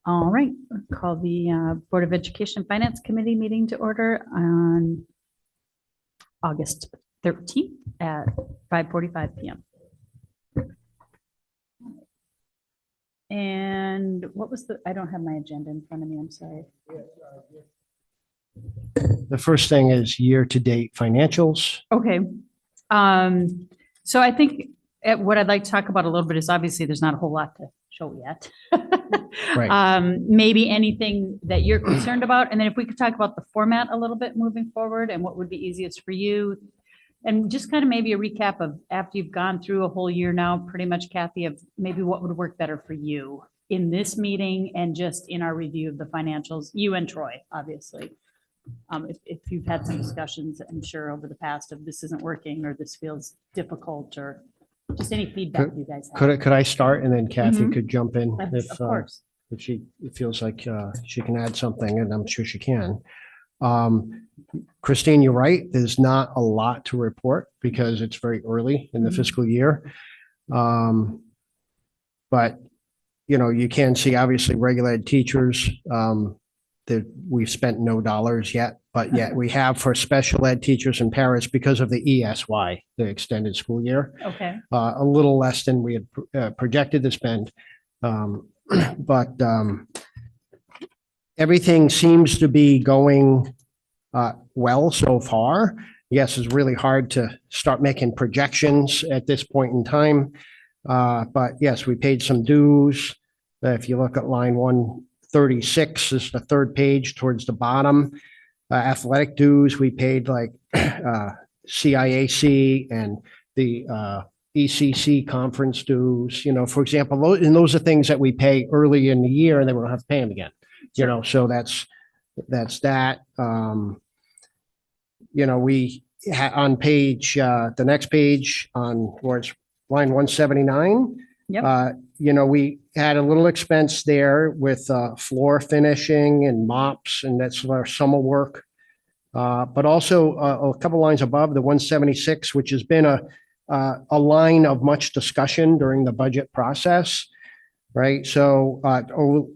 All right, call the Board of Education Finance Committee meeting to order on August 13th at 5:45 p.m. And what was I don't have my agenda in front of me, I'm sorry. The first thing is year-to-date financials. Okay. So I think what I'd like to talk about a little bit is obviously there's not a whole lot to show yet. Right. Maybe anything that you're concerned about. And then if we could talk about the format a little bit moving forward and what would be easiest for you. And just kind of maybe a recap of after you've gone through a whole year now, pretty much, Kathy, of maybe what would work better for you in this meeting and just in our review of the financials, you and Troy, obviously. If you've had some discussions, I'm sure over the past of this isn't working or this feels difficult or just any feedback you guys have. Could I start and then Kathy Mhm. could jump in Of course. if she feels like she can add something, and I'm sure she can. Christine, you're right. There's not a lot to report because it's very early in the Mhm. fiscal year. But you can see obviously regular ed teachers that we've spent no dollars yet, but yet we have for special ed teachers and paras because of the ESY, the extended school year, Okay. a little less than we had projected to spend. But everything seems to be going well so far. Yes, it's really hard to start making projections at this point in time. But yes, we paid some dues. If you look at line 136, is the third page towards the bottom. Athletic dues, we paid like CIAC and the ECC conference dues, for example, and those are things that we pay early in the year and then we don't have to pay them again, so that's that. We on page, the next page on towards line 179. Yep. We had a little expense there with floor finishing and mops, and that's our summer work. But also a couple lines above the 176, which has been a line of much discussion during the budget process, right? So a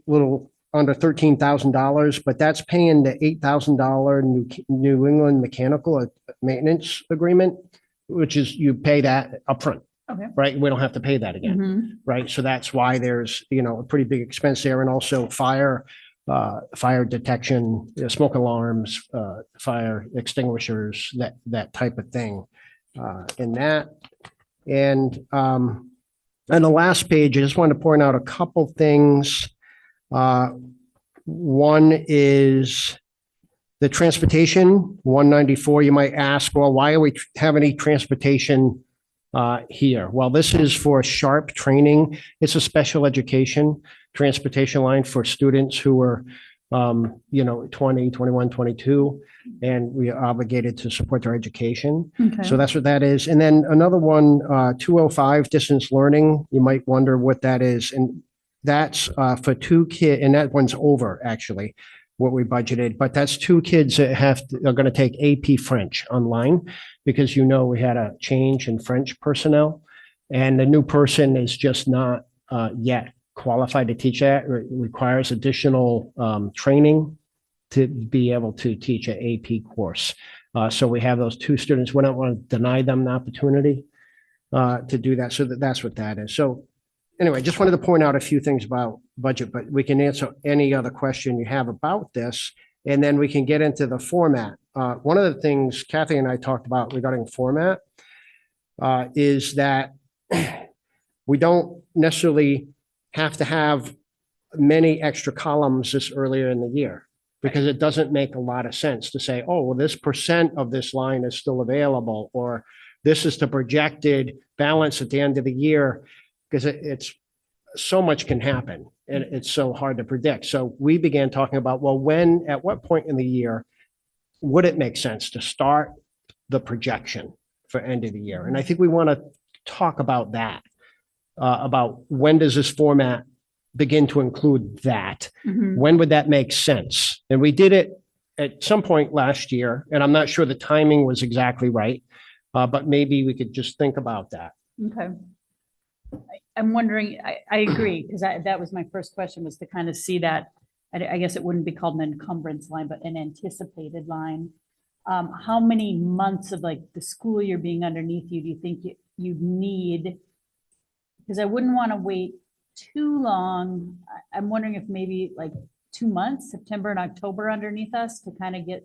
little under $13,000, but that's paying the $8,000 New England mechanical maintenance agreement, which is you pay that upfront. Okay. Right. We don't have to pay that again. Mhm. Right. So that's why there's, a pretty big expense there. And also fire detection, smoke alarms, fire extinguishers, that type of thing in that. And on the last page, I just wanted to point out a couple things. One is the transportation, 194. You might ask, well, why are we having any transportation here? Well, this is for SHARP training. It's a special education transportation line for students who are, 20, 21, 22, and we are obligated to support their education. Okay. So that's what that is. And then another one, 205 distance learning. You might wonder what that is. And that's for 2 kids, and that one's over actually what we budgeted, but that's 2 kids that are going to take AP French online because we had a change in French personnel, and the new person is just not yet qualified to teach that. It requires additional training to be able to teach an AP course. So we have those 2 students. We don't want to deny them the opportunity to do that. So that's what that is. So anyway, just wanted to point out a few things about budget, but we can answer any other question you have about this, and then we can get into the format. One of the things Kathy and I talked about regarding format is that we don't necessarily have to have many extra columns this earlier in the year, because it doesn't make a lot of sense to say, oh, well, this percent of this line is still available, or this is the projected balance at the end of the year, because it's so much can happen and it's so hard to predict. So we began talking about, well, at what point in the year would it make sense to start the projection for end of the year? And I think we want to talk about that, about when does this format begin to include that? Mhm. When would that make sense? And we did it at some point last year, and I'm not sure the timing was exactly right, but maybe we could just think about that. Okay. I'm wondering, I agree, because that was my first question, was to kind of see that. I guess it wouldn't be called an encumbrance line, but an anticipated line. How many months of like the school year being underneath you, do you think you'd need? Because I wouldn't want to wait too long. I'm wondering if maybe like 2 months, September and October underneath us, to kind of get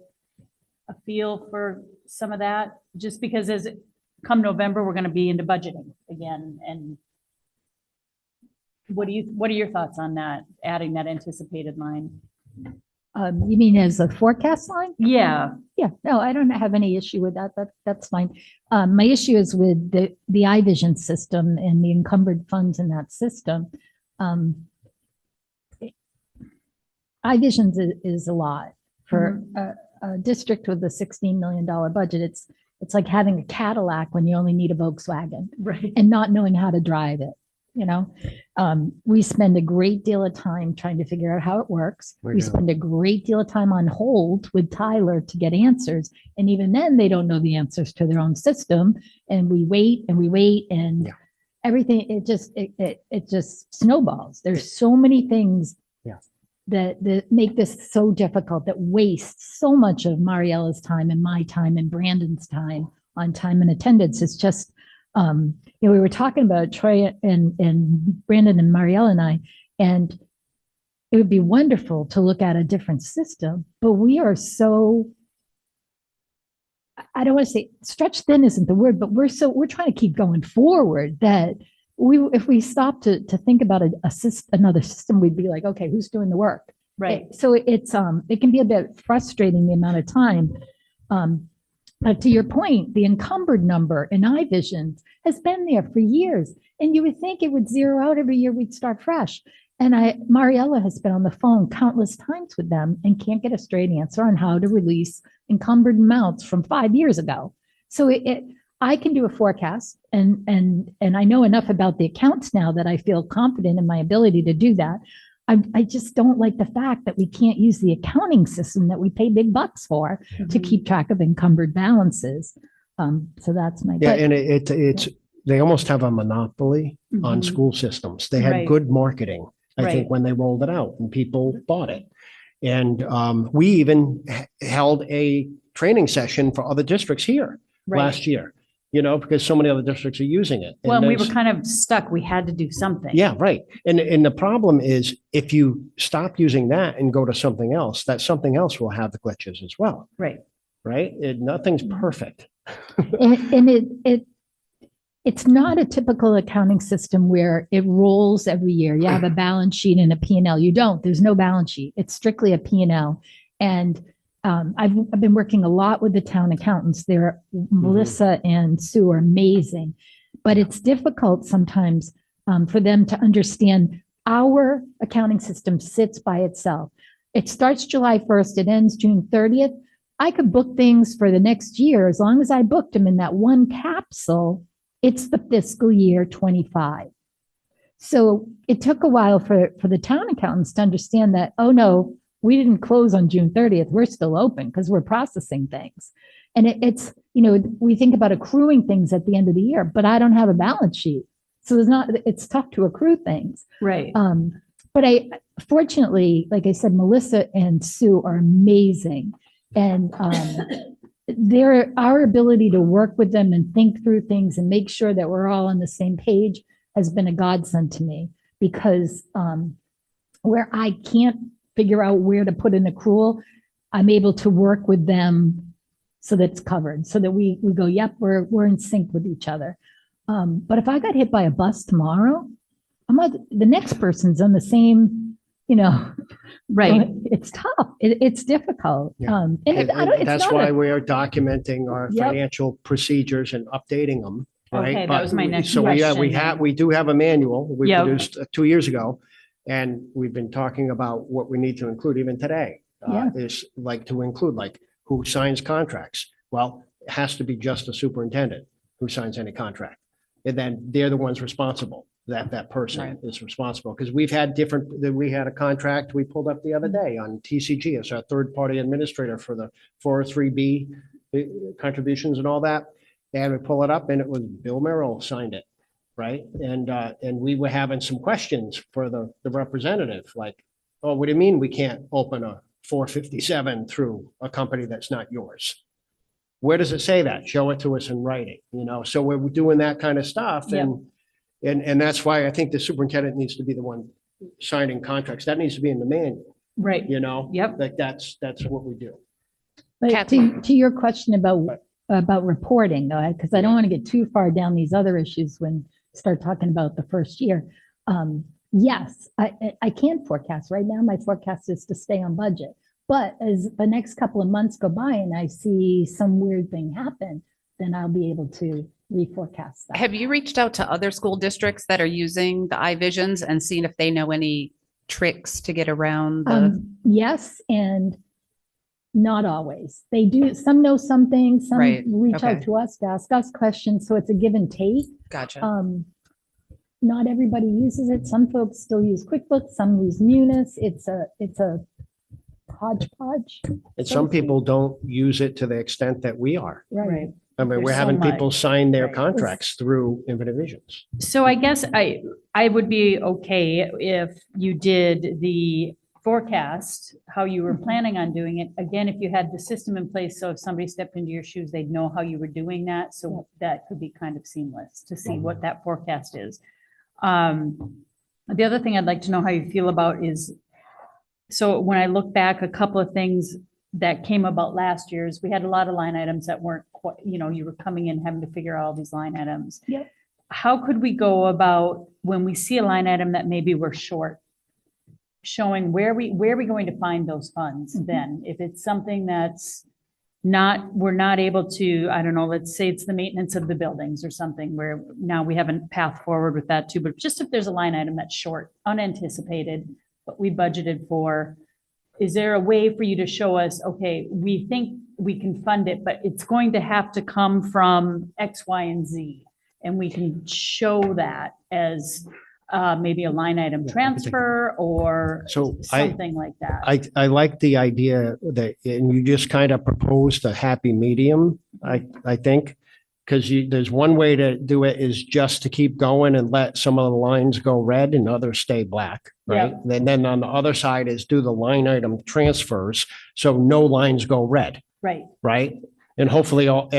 a feel for some of that, just because as come November, we're going to be into budgeting again. And what are your thoughts on that, adding that anticipated line? You mean as a forecast line? Yeah, Yeah, no, I don't have any issue with that. That's fine. My issue is with the iVision system and the encumbered funds in that system. iVision is a lot for a district with a $16 million budget. It's like having a Cadillac when you only need a Volkswagen right. and not knowing how to drive it. You know, we spend a great deal of time trying to figure out how it works. We spend a great deal of time on hold with Tyler to get answers. And even then they don't know the answers to their own system. And we wait and everything, it just snowballs. There's so many things that make this so difficult, that waste so much of Mariella's time and my time and Brandon's time on time and attendance. It's just, we were talking about Troy and Brandon and Mariella and I, and it would be wonderful to look at a different system, but we are so, I don't want to say stretched thin isn't the word, but we're trying to keep going forward that if we stop to think about another system, we'd be like, okay, who's doing the work? Right. So it can be a bit frustrating the amount of time. But to your point, the encumbered number in iVision has been there for years, and you would think it would zero out every year. We'd start fresh. And Mariella has been on the phone countless times with them and can't get a straight answer on how to release encumbered amounts from 5 years ago. So I can do a forecast, and I know enough about the accounts now that I feel confident in my ability to do that. I just don't like the fact that we can't use the accounting system that we pay big bucks for to keep track of encumbered balances. So that's my. And it's they almost have a monopoly on school systems. They had good marketing, I think, when they rolled it out and people bought it. And we even held a training session for other districts here last year, because so many other districts are using it. Well, we were kind of stuck. We had to do something. Yeah, right. And the problem is if you stop using that and go to something else, that something else will have the glitches as well. Right. Right. Nothing's perfect. And it's not a typical accounting system where it rolls every year. You have a balance sheet and a P&L. You don't. There's no balance sheet. It's strictly a P&L. And I've been working a lot with the town accountants. Melissa and Sue are amazing, but it's difficult sometimes for them to understand our accounting system sits by itself. It starts July 1st. It ends June 30th. I could book things for the next year. As long as I booked them in that one capsule, it's the fiscal year 25. So it took a while for the town accountants to understand that, oh no, we didn't close on June 30th. We're still open because we're processing things. And it's, we think about accruing things at the end of the year, but I don't have a balance sheet. So it's tough to accrue things. Right. But fortunately, like I said, Melissa and Sue are amazing. And our ability to work with them and think through things and make sure that we're all on the same page has been a godsend to me, because where I can't figure out where to put an accrual, I'm able to work with them so that it's covered, so that we go, yep, we're in sync with each other. But if I got hit by a bus tomorrow, the next person's on the same, right. It's tough. It's difficult. Yeah. That's why we are documenting our financial procedures and updating them. Right. Okay, that was my next question. question. We do have a manual we produced 2 years ago, and we've been talking about what we need to include even today. Is like to include like who signs contracts. Well, it has to be just a superintendent who signs any contract, and then they're the ones responsible. That person is responsible, because we had a contract we pulled up the other day on TCG as our third party administrator for the 403B contributions and all that. And we pull it up and it was Bill Merrill signed it. right? And we were having some questions for the representative, like, oh, what do you mean we can't open a 457 through a company that's not yours? Where does it say that? Show it to us in writing, so we're doing that kind of stuff. Yep. And that's why I think the superintendent needs to be the one signing contracts. That needs to be in the manual, Right. Yep. Like that's what we do. But Kathy. to your question about reporting, though, because I don't want to get too far down these other issues when start talking about the first year. Yes, I can't forecast right now. My forecast is to stay on budget. But as the next couple of months go by and I see some weird thing happen, then I'll be able to reforecast that. Have you reached out to other school districts that are using the iVisions and seen if they know any tricks to get around the? Yes, and not always. They do, some know something, some Right, reach okay. out to us to ask us questions, so it's a give and take. Gotcha. Not everybody uses it. Some folks still use QuickBooks, some use Munis. It's a hodgepodge. And some people don't use it to the extent that we are. Right. I mean, we're There's so having much. people sign their Right. contracts through Infinite Visions. So I guess I would be okay if you did the forecast, how you were planning on doing it. Again, if you had the system in place, so if somebody stepped into your shoes, they'd know how you were doing that. So that could be kind of seamless to see what that forecast is. The other thing I'd like to know how you feel about is, so when I look back, a couple of things that came about last year is we had a lot of line items that weren't quite, you were coming in having to figure out all these line items. Yep. How could we go about when we see a line item that maybe we're short, showing where are we going to find those funds then? If it's something that's we're not able to, I don't know, let's say it's the maintenance of the buildings or something where now we have a path forward with that too, but just if there's a line item that's short, unanticipated, but we budgeted for, is there a way for you to show us, okay, we think we can fund it, but it's going to have to come from X, Y, and Z. And we can show that as maybe a line item Yeah, I can take transfer or So something like that. I like the idea that, and you just kind of proposed a happy medium, I think. Because there's one way to do it is just to keep going and let some of the lines go red and others stay black, right? And then on the other side is do the line item transfers, so no lines go red, Right, right? And hopefully all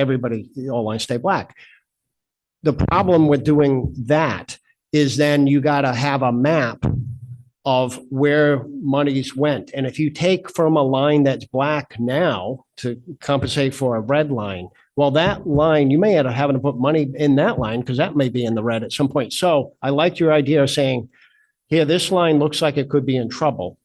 lines stay black. The problem with doing that is then you got to have a map of where monies went. And if you take from a line that's black now to compensate for a red line, well, that line, you may end up having to put money in that line because that may be in the red at some point. So I liked your idea of saying, here, this line looks like it could be in trouble.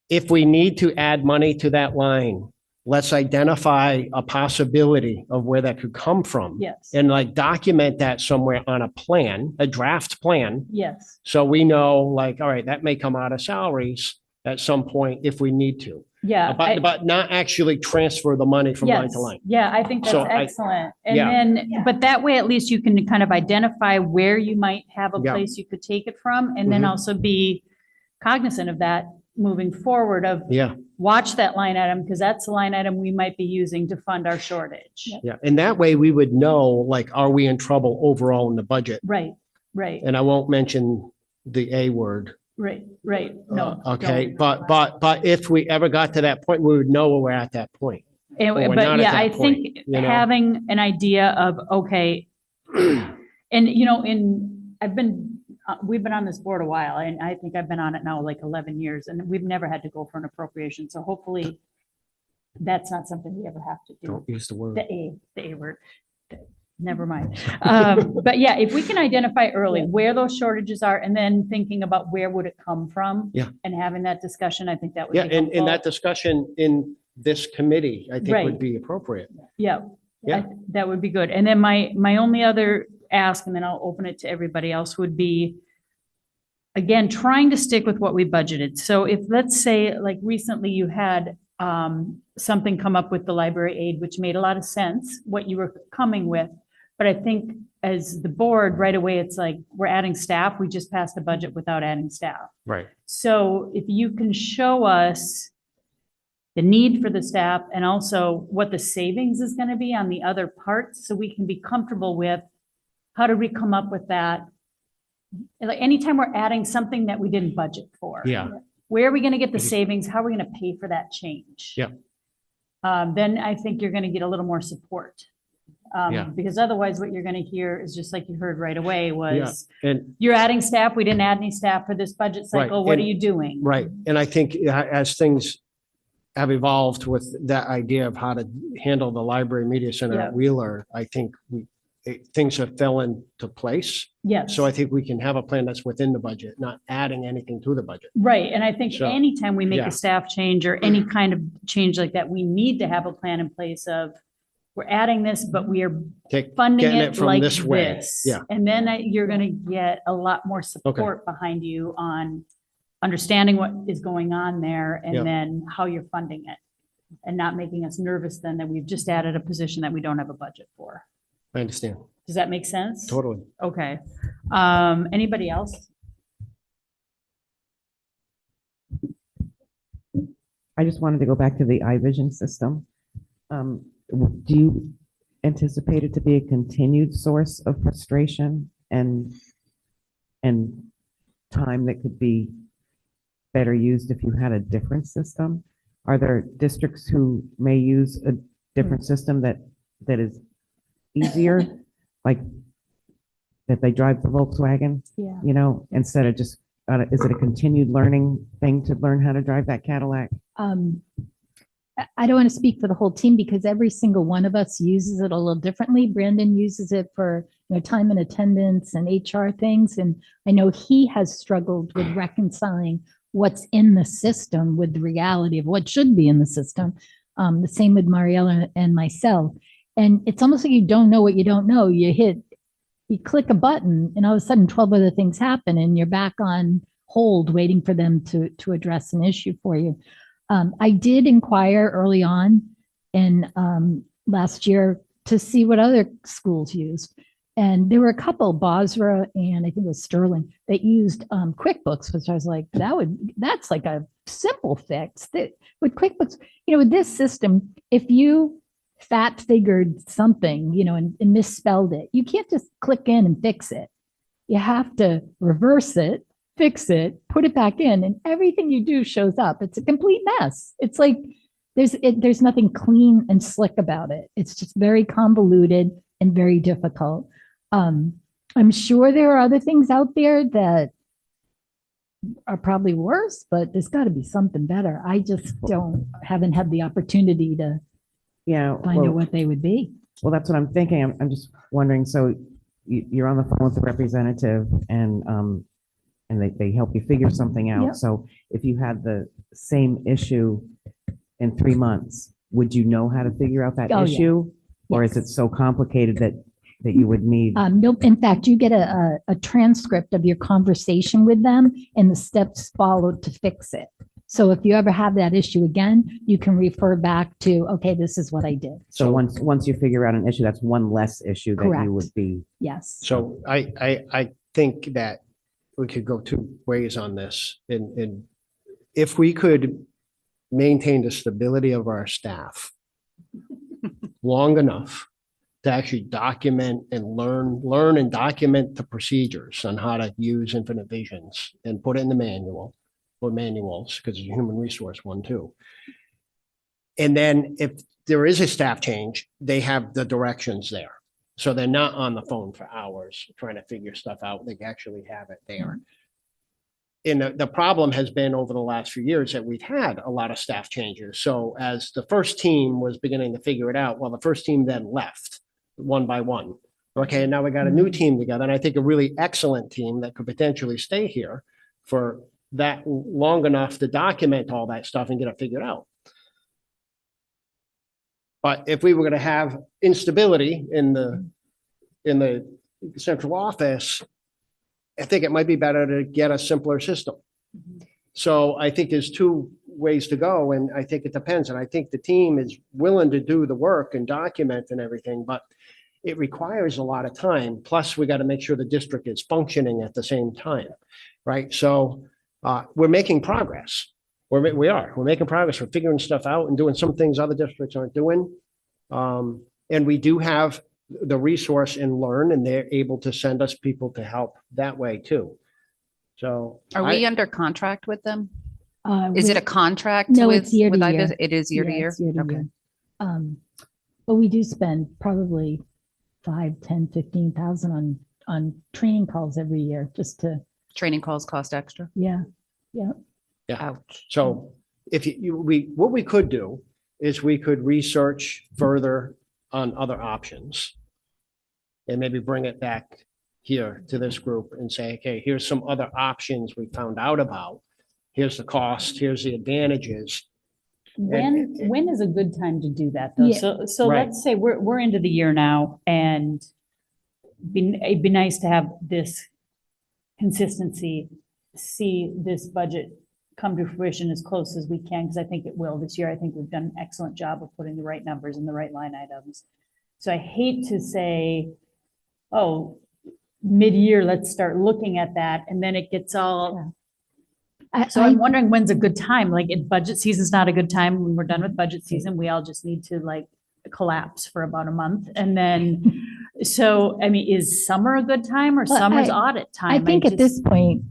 If we need to add money to that line, let's identify a possibility of where that could come from. yes, And like document that somewhere on a plan, a draft plan. yes, So we know like, all right, that may come out of salaries at some point if we need to, yeah. but not actually transfer the money from line Yes, to line. yeah, I think that's So excellent. And yeah. then, but that way at least you can kind of identify where you might have a Yeah. place you could take it from and then Mhm. also be cognizant of that moving forward of Yeah, watch that line item because that's the line item we might be using to fund our shortage. yeah. And that way we would know, like, are we in trouble overall in the budget? Right, right, And I won't mention the A word. right, right. No. Okay, don't. but if we ever got to that point, we would know we're at that point. And- we're not But at yeah, that I point, think you know? having an idea of, okay, and we've been on this board a while and I think I've been on it now like 11 years and we've never had to go for an appropriation. So hopefully that's not something we ever have to do. Don't use the word. The A word. Never mind. But yeah, if we can identify early where those shortages are and then thinking about where would it come from? Yeah. And having that discussion, I think that would Yeah, be and helpful. that discussion in this committee, I think Right. would be appropriate. Yeah. Yeah. That would be good. And then my only other ask, and then I'll open it to everybody else, would be, again, trying to stick with what we budgeted. So if, let's say, like recently you had something come up with the library aid, which made a lot of sense, what you were coming with. But I think as the board, right away, it's like, we're adding staff. We just passed a budget without adding staff. Right. So if you can show us the need for the staff and also what the savings is going to be on the other parts, so we can be comfortable with how did we come up with that? Like anytime we're adding something that we didn't budget for. Yeah. Where are we going to get the savings? How are we going to pay for that change? Yeah. Then I think you're going to get a little more support. Yeah. Because otherwise what you're going to hear is just like you heard right away was, And you're adding staff, we didn't add any staff for this budget cycle, what are and- you doing? right. And I think as things have evolved with that idea of how to handle the library media center Yeah. at Wheeler, I think things have fell into place. Yes. So I think we can have a plan that's within the budget, not adding anything to the budget. Right, and I think So, anytime we make yeah. a staff change or any kind of change like that, we need to have a plan in place of, we're adding this, but we are funding Getting it it from like this way. this. Yeah. And then you're gonna get a lot more support behind you on understanding what is going on there Yeah. and then how you're funding it. And not making us nervous then that we've just added a position that we don't have a budget for. I understand. Does that make sense? Totally. Okay. Anybody else? I just wanted to go back to the iVision system. Do you anticipate it to be a continued source of frustration and time that could be better used if you had a different system? Are there districts who may use a different system that is easier, like that they drive the Volkswagen, Yeah. you know, instead of just, is it a continued learning thing to learn how to drive that Cadillac? I don't want to speak for the whole team because every single one of us uses it a little differently. Brandon uses it for, time and attendance and HR things. And I know he has struggled with reconciling what's in the system with the reality of what should be in the system. The same with Mariella and myself. And it's almost like you don't know what you don't know. You click a button and all of a sudden 12 other things happen and you're back on hold waiting for them to address an issue for you. I did inquire early on in last year to see what other schools used. And there were a couple, Basra and I think it was Sterling, that used QuickBooks, which I was like, that's like a simple fix. That with QuickBooks, with this system, if you fat figured something, and misspelled it, you can't just click in and fix it. You have to reverse it, fix it, put it back in, and everything you do shows up. It's a complete mess. It's like there's nothing clean and slick about it. It's just very convoluted and very difficult. I'm sure there are other things out there that are probably worse, but there's got to be something better. I just haven't had the opportunity to find out what they would be. Well, that's what I'm thinking. I'm just wondering, so you're on the phone with the representative and they help you figure something out. Yep. So if you had the same issue in 3 months, would you know how to figure out that Oh, yeah. issue? Or is Yes. it so complicated that you would need? No, in fact, you get a transcript of your conversation with them and the steps followed to fix it. So if you ever have that issue again, you can refer back to, okay, this is what I did. So once you figure out an issue, that's one less issue that Correct. you would be. Yes. So I think that we could go two ways on this. And if we could maintain the stability of our staff long enough to actually document and learn and document the procedures on how to use Infinite Visions and put it in the manual or manuals, because it's a human resource one too. And then if there is a staff change, they have the directions there. So they're not on the phone for hours trying to figure stuff out. They actually have it there. And the problem has been over the last few years that we've had a lot of staff changes. So as the first team was beginning to figure it out, well, the first team then left one by one. Okay, and now we got a new team together, and I think a really excellent team that could potentially stay here for that long enough to document all that stuff and get it figured out. But if we were going to have instability in the central office, I think it might be better to get a simpler system. So I think there's two ways to go, and I think it depends. And I think the team is willing to do the work and document and everything, but it requires a lot of time. Plus, we got to make sure the district is functioning at the same time, right? So we're making progress. We're making progress. We're figuring stuff out and doing some things other districts aren't doing. And we do have the resource and learn, and they're able to send us people to help that way too. So. Are we under contract with them? Is it a with- contract? No, with it's year to with year. IVIS? It is year to Yeah, year? it's year to Okay. year. But we do spend probably 5, 10, 15,000 on training calls every year, just to, Training calls cost extra? yeah. Ouch. So if what we could do is we could research further on other options and maybe bring it back here to this group and say, okay, here's some other options we found out about. Here's the cost, here's the advantages. When is a good time to do that though? Yeah. So Right. let's say we're into the year now and it'd be nice to have this consistency, see this budget come to fruition as close as we can, because I think it will this year. I think we've done an excellent job of putting the right numbers in the right line items. So I hate to say, oh, mid-year, let's start looking at that, and then it gets all. So I'm wondering when's a good time? Like, if budget season's not a good time, when we're done with budget season, we all just need to like collapse for about a month. And then, so, I mean, is summer a good time or Well, summer's I- audit time? I think at this point,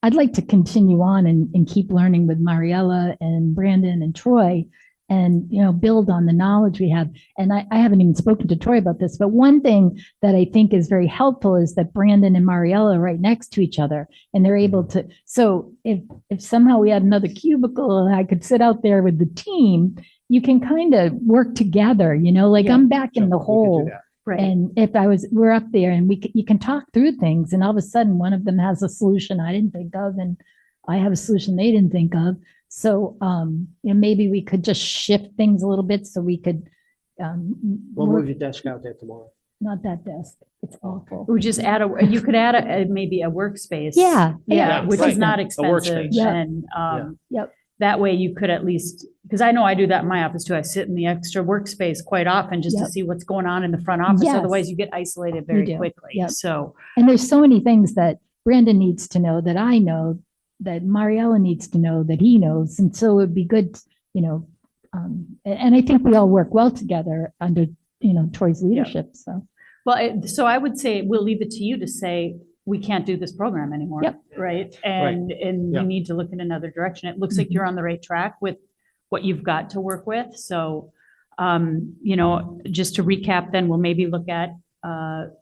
I'd like to continue on and keep learning with Mariella and Brandon and Troy and, build on the knowledge we have. And I haven't even spoken to Troy about this, but one thing that I think is very helpful is that Brandon and Mariella are right next to each other and they're able to, so if somehow we had another cubicle and I could sit out there with the team, you can kind of work together, like Yeah. I'm back So in the we could do hole. that. Right. And if we're up there and you can talk through things and all of a sudden one of them has a solution I didn't think of and I have a solution they didn't think of. So, maybe we could just shift things a little bit so we could, We'll move your desk out there tomorrow. not that desk. It's awful. We just you could add maybe a workspace. Yeah. Yeah, which is right. not A expensive. workspace. Yeah. And Yep. that way you could at least, because I know I do that in my office too. I sit in the extra workspace quite often just to Yep. see what's going on in the front office. Yes. Otherwise you get isolated very do. quickly. Yep. So, And there's so many things that Brandon needs to know that I know, that Mariella needs to know, that he knows. And so it'd be good, and I think we all work well together under, Troy's leadership. So, well, so I would say we'll leave it to you to say, we can't do this program anymore. Yep. Right? And we Yeah. need to look in another direction. It looks like Mhm. you're on the right track with what you've got to work with. So, just to recap, then we'll maybe look at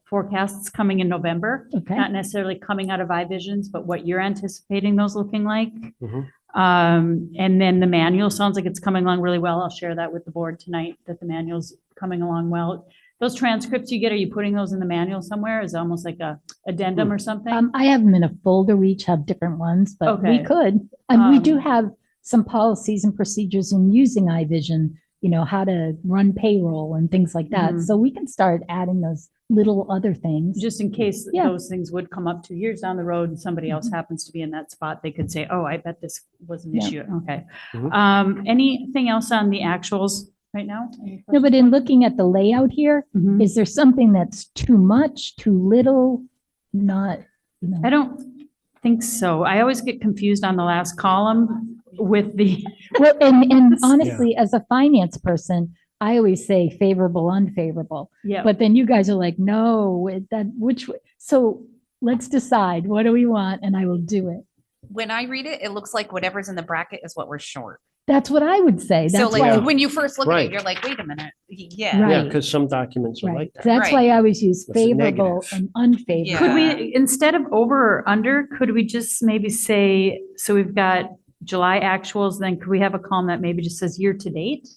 forecasts coming in November, okay. not necessarily coming out of iVisions, but what you're anticipating those looking like. Mhm. And then the manual sounds like it's coming along really well. I'll share that with the board tonight, that the manual's coming along well. Those transcripts you get, are you putting those in the manual somewhere? Is it almost like a addendum or something? I have them in a folder. We each have different ones, but we Okay. could. And we do Um, have some policies and procedures in using iVision, how to run payroll and things like that. Mhm. So we can start adding those little other things. Just in case Yeah. those things would come up 2 years down the road and somebody else Mhm. happens to be in that spot, they could say, oh, I bet this was an Yeah. issue. Okay. Mhm. Anything else on the actuals right now? Any No, but in looking at the layout here, Mhm. is there something that's too much, too little, not, I don't think so. I always get confused on the last column with the, Well, and Yeah. honestly, as a finance person, I always say favorable, unfavorable. yeah. But then you guys are like, no, which way? So let's decide, what do we want? And I will do it. When I read it, it looks like whatever's in the bracket is what we're short. That's what I would say. So That's like why, when you first look at Right. it, you're like, wait a minute. Yeah. Right. Yeah, because some documents are right. like that. That's Right. why I always use What's the favorable negative? and unfavorable. Could Yeah. we, instead of over or under, could we just maybe say, so we've got July actuals, then could we have a column that maybe just says year to date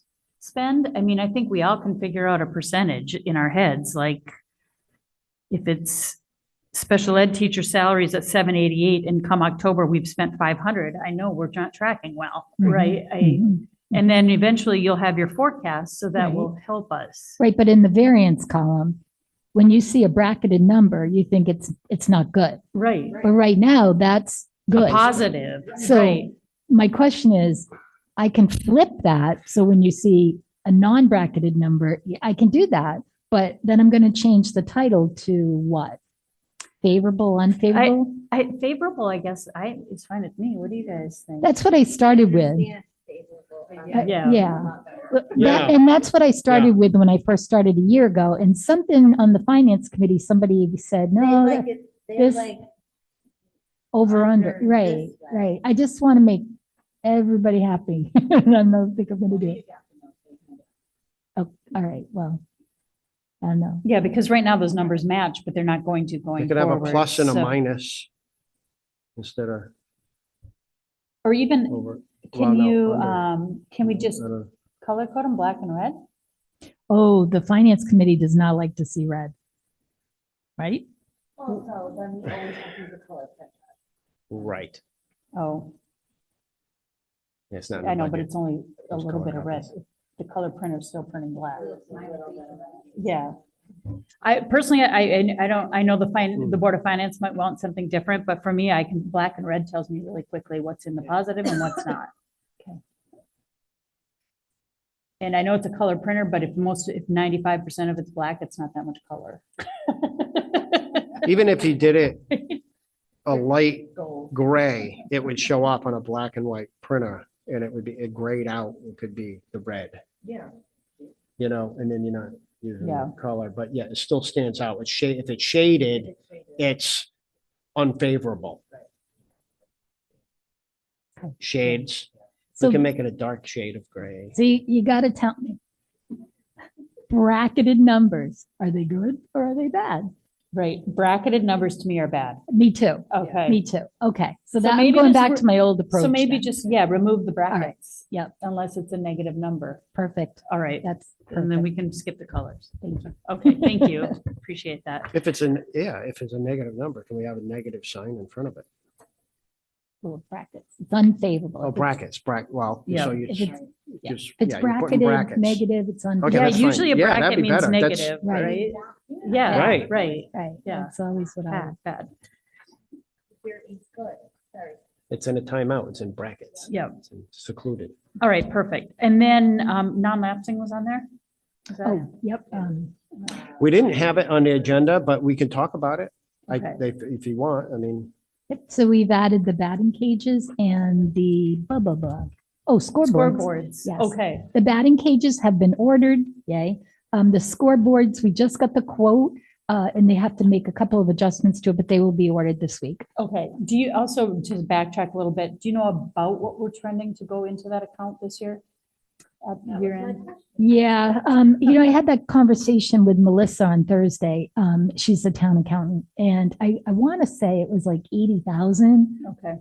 spend? I mean, I think we all can figure out a percentage in our heads, like if it's special ed teacher salaries at 788 and come October, we've spent 500. I know we're not tracking well, Mhm. right? Mhm. And then eventually you'll have your forecast, so that Right. will help us. Right, but in the variance column, when you see a bracketed number, you think it's not good. Right. But right now, that's A good. positive, So right? my question is, I can flip that. So when you see a non-bracketed number, I can do that. But then I'm going to change the title to what? Favorable, unfavorable? Favorable, I guess, it's fine with me. What do you guys think? That's what I started with. Yeah. Yeah. Yeah. And that's what I started with when I first started a year ago. And something on the finance committee, somebody said, no, this over under, under right, this way. right. I just want to make everybody happy. And I don't think I'm gonna do it. Oh, all right, well, I don't know. Yeah, because right now those numbers match, but they're not going to You going could have a forward. plus and a So- minus instead of Or even, over. can no, you, under. can we just I don't- color code them black and red? Oh, the finance committee does not like to see red. Right? Also, then we always have to use a color picture. Right. Oh, It's not. in I the know, but budget. it's only a Those little color bit of red. copies. The color printer's still printing black. It's my little bit of that. Yeah. I personally, I don't, I know the Hmm. the Board of Finance might want something different, but for me, I can, black and red tells me really quickly what's in the positive and what's not. Okay. And I know it's a color printer, but if 95% of it's black, it's not that much color. Even if he did it a light Gold. gray, it would show up on a black and white printer and it would be, it grayed out, it could be the red, Yeah. you know, and then you're not using Yeah. color, but yeah, it still stands out. It's shade, if it's shaded, it's unfavorable. Shades, we So, can make it a dark shade of gray. see, you gotta tell me. Bracketed numbers, are they good or are they bad? Right, bracketed numbers to me are bad. Me too, Okay. me too. Okay, so So that, I'm maybe going just back to my old approach. So maybe then. just, yeah, remove the brackets. Yep. Unless it's a negative number. Perfect, All right. that's And then perfect. we can skip the colors. Thank you. Okay, thank you. Appreciate that. If it's if it's a negative number, can we have a negative sign in front of it? Little brackets. It's unfavorable. Oh, If it's- brackets, well, Yeah. so you If it's, yeah. just, if it's yeah, you're putting bracketed, brackets. negative, it's Okay, unfavorable. Yeah, that's fine. usually a Yeah, that'd bracket be means better. That's- negative, Right. right? Yeah, Right. right. Right, Yeah. that's always what I, Bad, bad. Here is good. Sorry. It's in a timeout, it's in brackets. Yeah. It's secluded. All right, perfect. And then non-lapsing was on there? Is that- oh, yep. We didn't have it on the agenda, but we can talk about it. Okay. If you want, I mean, Yep, so we've added the batting cages and the blah, blah, blah. Oh, scoreboards. Scoreboards. Yes. Okay, The batting cages have been ordered, yay. The scoreboards, we just got the quote, and they have to make a couple of adjustments to it, but they will be ordered this week. okay. Do you also, to backtrack a little bit, do you know about what we're trending to go into that account this year? At That was year my end? question. Yeah, I had that conversation with Melissa on Thursday. She's the town accountant, and I want to say it was like 80,000, Okay.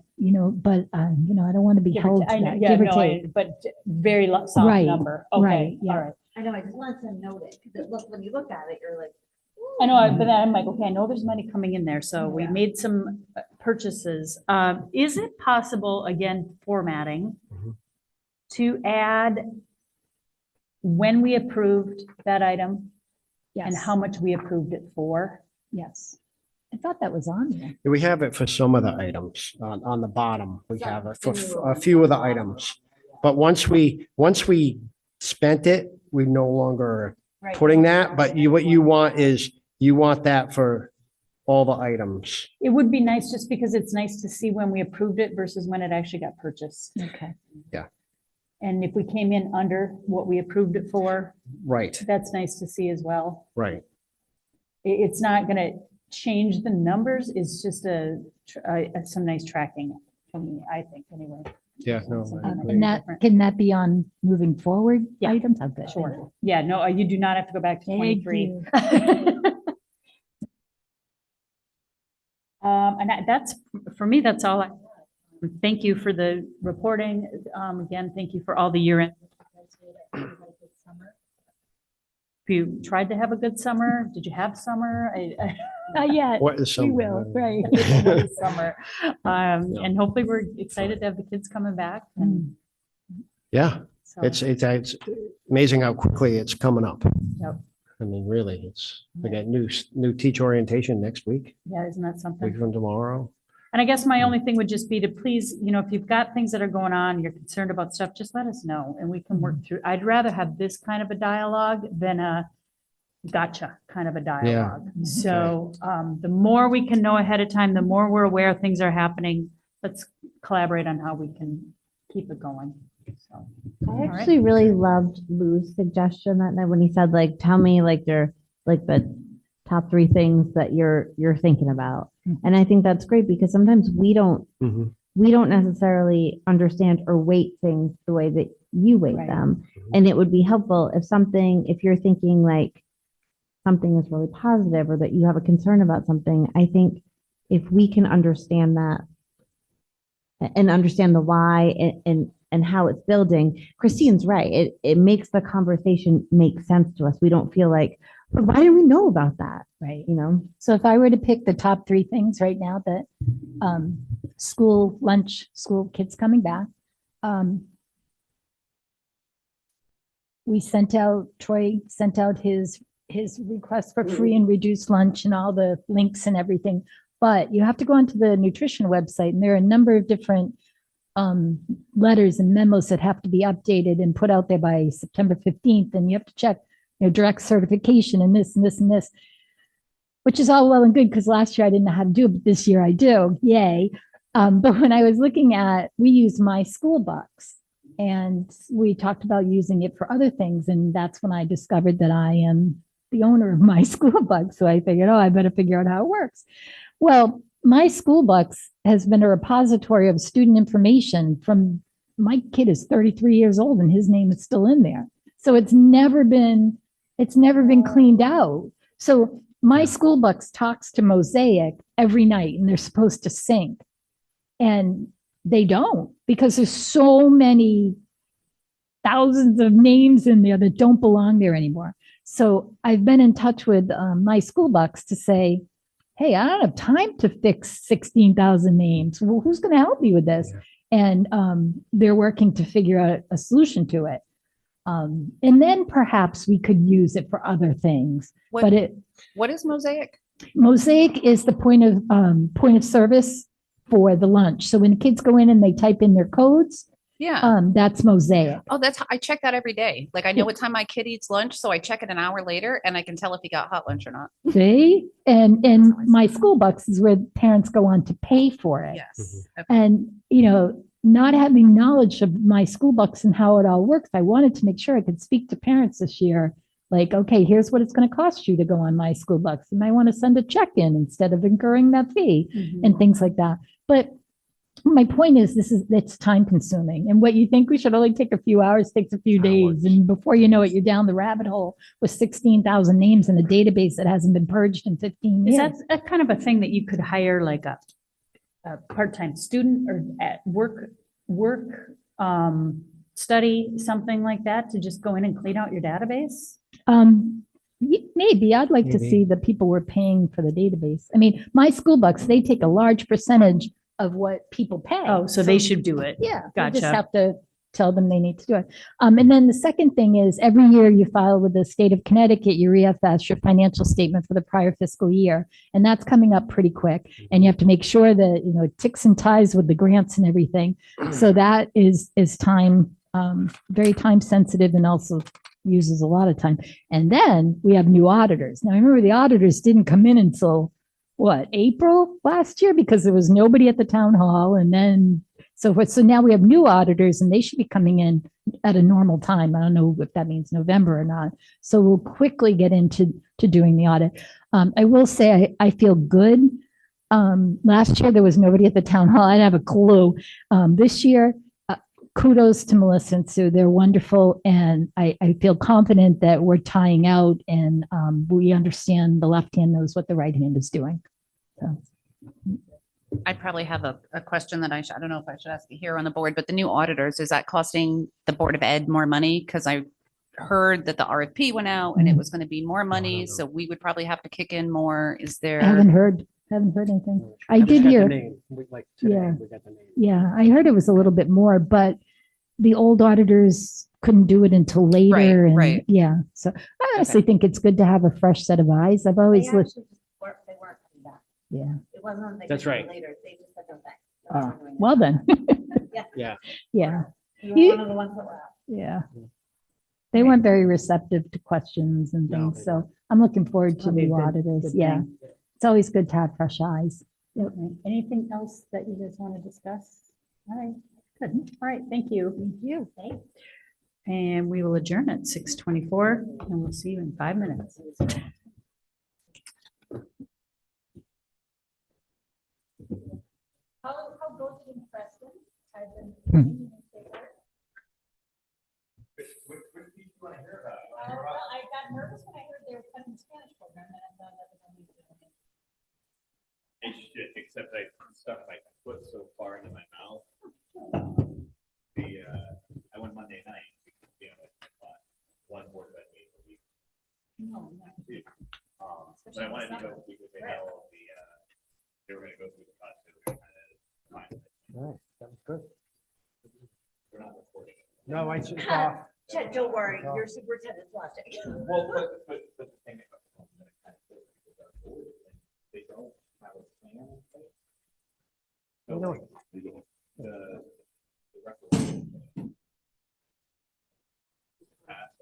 but, I don't want to be Give or held ta- to I know- that, yeah, give or no, take. But very soft Right, number. right, Okay, yeah. all right. I know, I just wanted to note it, because it looks, when you look at it, you're like. I know, but then I'm like, okay, I know there's money coming in there, so we made some purchases. Is it possible, again, formatting, Mhm. to add when we approved that item and Yes, how much we approved it for? yes. I thought that was on there. we have it for some of the items on the bottom. We have it for a few of the items. But once we spent it, we no longer Right. putting that, but what you want is, you want that for all the items. It would be nice, just because it's nice to see when we approved it versus when it actually got purchased. Okay. And if we came in under what we approved it for, Right, that's nice to see as well. right. It's not gonna change the numbers, it's just some nice tracking for me, I think, anyway. Yeah, no. I And agree. that, can that be on moving forward Yeah, items? Oh, good. Sure. Yeah, no, you do not have to go back to Thank 23. you. That's, for me, that's all. Thank you for the reporting. Again, thank you for all the year-end. If you tried to have a good summer, did you have summer? Not yet. What is We some? will, right. Summer. And hopefully we're excited to have the kids coming back. And Yeah, so, it's amazing how quickly it's coming up. Yep. I mean, really, we got new teacher orientation next week, yeah, isn't that something? week from tomorrow. And I guess my only thing would just be to please, if you've got things that are going on, you're concerned about stuff, just let us know and we can work through. I'd rather have this kind of a dialogue than a gotcha kind of a dialogue. So the more we can know ahead of time, the more we're aware things are happening. Let's collaborate on how we can keep it going. So, I right. actually really loved Lou's suggestion that night when he said, like, tell me like your, like the top 3 things that you're thinking about. And I think that's great because sometimes we don't necessarily understand or weight things the way that you weight Right. them. And it would be helpful if you're thinking like something is really positive or that you have a concern about something, I think if we can understand that and understand the why and how it's building, Christine's right. It makes the conversation make sense to us. We don't feel like, but why didn't we know about that? Right. You know? So if I were to pick the top 3 things right now that school lunch, school kids coming back, Troy sent out his request for free and reduced lunch and all the links and everything. But you have to go onto the nutrition website and there are a number of different letters and memos that have to be updated and put out there by September 15th. And you have to check, direct certification and this and this and this, which is all well and good because last year I didn't know how to do it, but this year I do. Yay. But when I was looking at, we use My School Bucks and we talked about using it for other things. And that's when I discovered that I am the owner of My School Bucks. So I figured, I better figure out how it works. Well, My School Bucks has been a repository of student information from, my kid is 33 years old and his name is still in there. So it's never been cleaned out. So My School Bucks talks to Mosaic every night and they're supposed to sync. And they don't because there's so many thousands of names in there that don't belong there anymore. So I've been in touch with My School Bucks to say, hey, I don't have time to fix 16,000 names. Well, who's going to help me with this? And they're working to figure out a solution to it. And then perhaps we could use it for other things. What- But What is Mosaic? Mosaic is the point of service for the lunch. So when the kids go in and they type in their codes, Yeah. that's Mosaic. Oh, I check that every day. Like I know Yeah. what time my kid eats lunch, so I check it an hour later and I can tell if he got hot lunch or not. See? And My School Bucks is where parents go on to pay for it. Yes. Okay. And, not having knowledge of My School Bucks and how it all works, I wanted to make sure I could speak to parents this year. Like, okay, here's what it's going to cost you to go on My School Bucks. You might want to send a check in instead of incurring that fee and things like that. But my point is, it's time consuming. And what you think we should only take a few hours takes a few days. And before you know it, you're down the rabbit hole with 16,000 names in a database that hasn't been purged in 15 Is years. that kind of a thing that you could hire like a part-time student or at work, study, something like that to just go in and clean out your database? Maybe I'd like to Maybe. see the people we're paying for the database. I mean, My School Bucks, they take a large percentage of what people pay. Oh, so they should do it. Yeah, you just Gotcha. have to tell them they need to do it. And then the second thing is every year you file with the state of Connecticut, your EFS, your financial statement for the prior fiscal year. And that's coming up pretty quick. And you have to make sure that, it ticks and ties with the grants and everything. So that is time, very time sensitive and also uses a lot of time. And then we have new auditors. Now, remember the auditors didn't come in until April last year because there was nobody at the town hall and then so forth. So now we have new auditors and they should be coming in at a normal time. I don't know if that means November or not. So we'll quickly get into doing the audit. I will say I feel good. Last year there was nobody at the town hall. I didn't have a clue. This year, kudos to Melissa and Sue. They're wonderful. And I feel confident that we're tying out and we understand the left hand knows what the right hand is doing. So. I probably have a question that I don't know if I should ask it here on the board, but the new auditors, is that costing the Board of Ed more money? Because I heard that the RFP went out and it was going to be more money, so we would probably have to kick in more. Is I there? haven't heard anything. I did hear, yeah, I heard it was a little bit more, but the old auditors couldn't do it until later. And right. yeah, so I honestly think it's good to have a fresh set of eyes. I've They always actually looked, just they weren't coming back. yeah. It wasn't they That's could do it right. later. They just said no thanks. No, we're doing it. Well then. Yeah. Yeah. Yeah, You You- were one of the ones that were out. yeah. They weren't very receptive to questions and No, things, they so I'm looking forward to Probably a new good- auditors. good Yeah, thing. it's always good to have fresh eyes. Okay. Anything else that you guys want to discuss? All right, Good. All right, thank you. Thank you. And we will adjourn at 6:24 and we'll see you in 5 minutes. How goes it in Preston? I've been. Well, I got nervous when I heard they were cutting the Spanish program, and I thought that was only. It should, except I stuck my foot so far into my mouth. I went Monday night, you know, one board that week. No, no. But I wanted to go because they had all the, they were gonna go through the process. They were kind of All right, sounds good. We're not recording. No, I should off. Chet, don't worry, your superintendent's watching. Well, but the thing about the that it kind of feels like with our board is that they don't have a plan in place. So No. like, the referendum. Passed,